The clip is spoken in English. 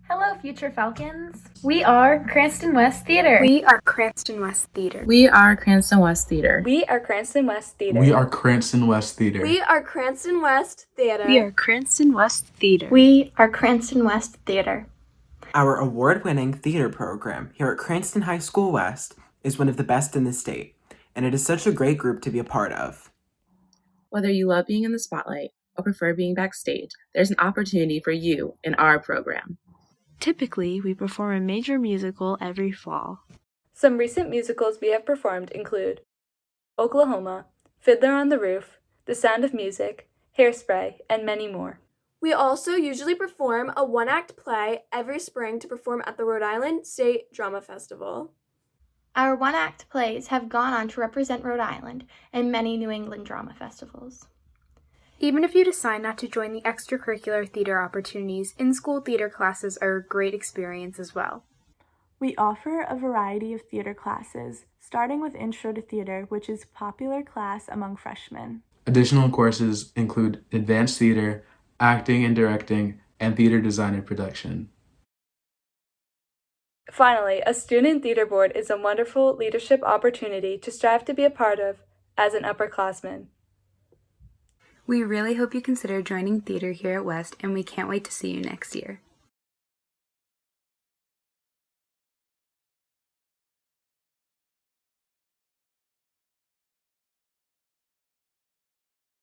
Hello, future Falcons. We are Cranston West Theater. We are Cranston West Theater. We are Cranston West Theater. We are Cranston West Theater. We are Cranston West Theater. We are Cranston West Theater. We are Cranston West Theater. We are Cranston West Theater. Our award-winning theater program here at Cranston High School West is one of the best in the state, and it is such a great group to be a part of. Whether you love being in the spotlight or prefer being backstage, there's an opportunity for you in our program. Typically, we perform a major musical every fall. Some recent musicals we have performed include Oklahoma, Fiddler on the Roof, The Sound of Music, Hairspray, and many more. We also usually perform a one-act play every spring to perform at the Rhode Island State Drama Festival. Our one-act plays have gone on to represent Rhode Island in many New England drama festivals. Even if you decide not to join the extracurricular theater opportunities, in-school theater classes are a great experience as well. We offer a variety of theater classes, starting with Intro to Theater, which is a popular class among freshmen. Additional courses include advanced theater, acting and directing, and theater design and production. Finally, a student theater board is a wonderful leadership opportunity to strive to be a part of as an upperclassman. We really hope you consider joining theater here at West, and we can't wait to see you next year.